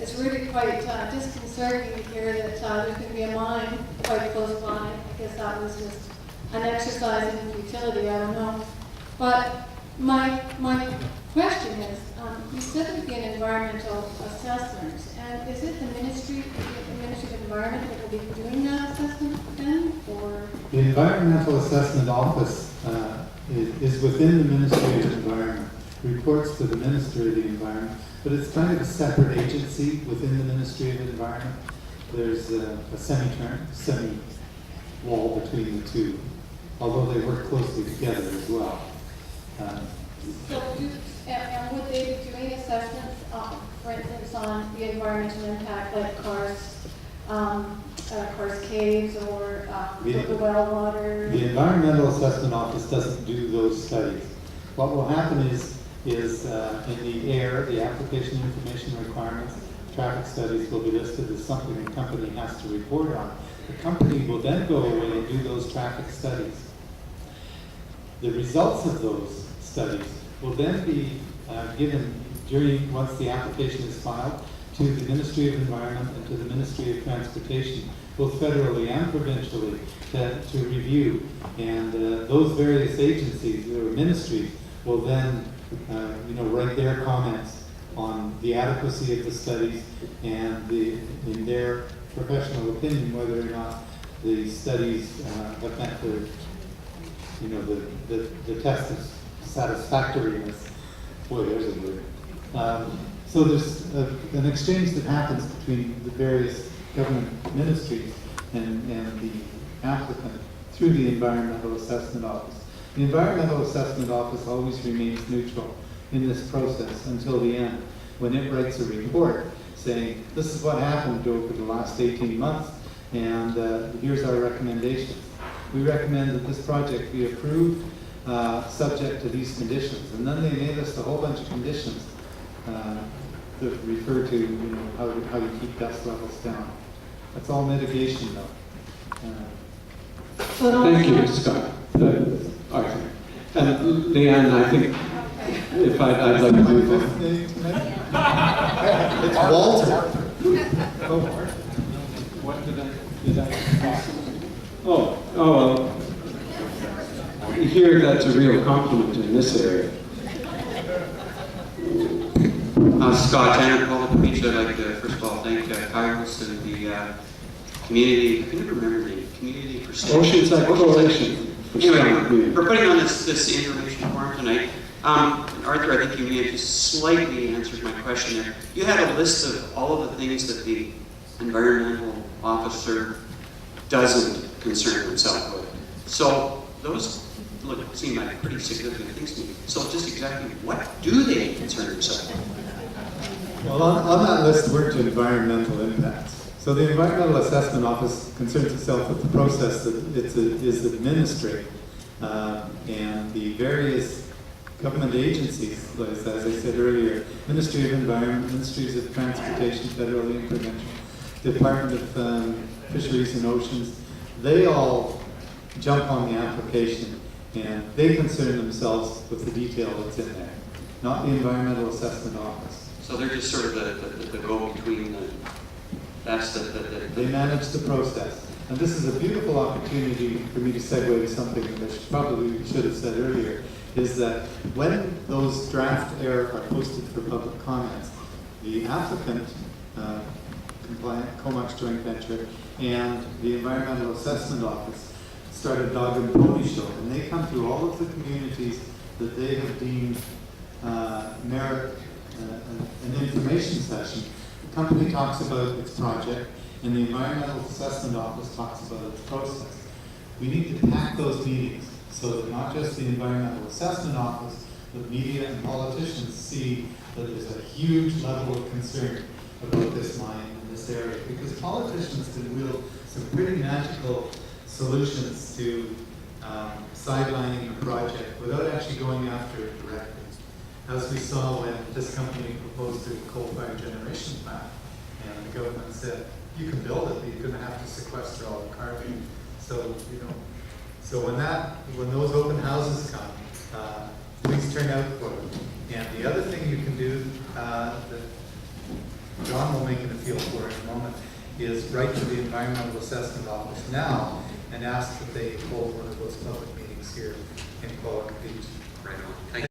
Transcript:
it's really quite disconcerting to hear that there's going to be a mine quite close by. I guess that was just an exercise in futility, I don't know. But my question is, you said there would be an environmental assessment, and is it the Ministry of Environment that will be doing that assessment then, or? The Environmental Assessment Office is within the Ministry of Environment, reports to the Ministry of the Environment, but it's kind of a separate agency within the Ministry of Environment. There's a semi-wall between the two, although they work closely together as well. And would they be doing assessments, for instance, on the environmental impact, like Cars Caves, or the well water? The Environmental Assessment Office doesn't do those studies. What will happen is in the air, the application information requirements, traffic studies will be listed as something the company has to report on. The company will then go away and do those traffic studies. The results of those studies will then be given once the application is filed to the Ministry of Environment and to the Ministry of Transportation, both federally and provincially, to review. And those various agencies or ministries will then write their comments on the adequacy of the studies and in their professional opinion whether or not the studies have met the test of satisfactoriness. Boy, there's a word. So there's an exchange that happens between the various government ministries and the applicant through the Environmental Assessment Office. The Environmental Assessment Office always remains neutral in this process until the end, when it writes a report saying, this is what happened over the last 18 months, and here's our recommendations. We recommend that this project be approved subject to these conditions. And then they made us a whole bunch of conditions that refer to how you keep dust levels down. That's all mitigation, though. Thank you, Scott. Arthur. And Leanne, I think if I'd like to move on. It's Walter. What did I Oh, well, here that's a real compliment in this area. Scott.mpg. I'd like to first of all thank Kairos and the community. I can never remember the community percentage. Oceanside Coalition. Anyway, for putting on this information forum tonight. Arthur, I think you may have just slightly answered my question there. You had a list of all of the things that the environmental officer doesn't concern himself with. So those seem like pretty significant things to me. So just exactly what do they concern themselves with? Well, on that list were environmental impacts. So the Environmental Assessment Office concerns itself with the process that is administering, and the various government agencies, as I said earlier, Ministry of Environment, Ministries of Transportation, federally and provincial, Department of Fisheries and Oceans, they all jump on the application and they concern themselves with the detail that's in there, not the Environmental Assessment Office. So they're just sort of the go-between. They manage the process. And this is a beautiful opportunity for me to segue to something that I probably should have said earlier, is that when those draft air are posted for public comments, the applicant, compliant Comox Joint Venture, and the Environmental Assessment Office start a dog and pony show, and they come through all of the communities that they have deemed merit an information session. The company talks about its project, and the Environmental Assessment Office talks about its process. We need to pack those meetings so that not just the Environmental Assessment Office, but media and politicians see that there's a huge level of concern about this mine in this area. Because politicians can wield some pretty magical solutions to sidelining a project without actually going after it directly. As we saw when this company proposed a coal-fired generation plant, and the government said, you can build it, but you're going to have to sequester all the carbon. So, so when those open houses come, please turn out for them. And the other thing you can do, John will make an appeal for in a moment, is write to the Environmental Assessment Office now and ask that they hold one of those public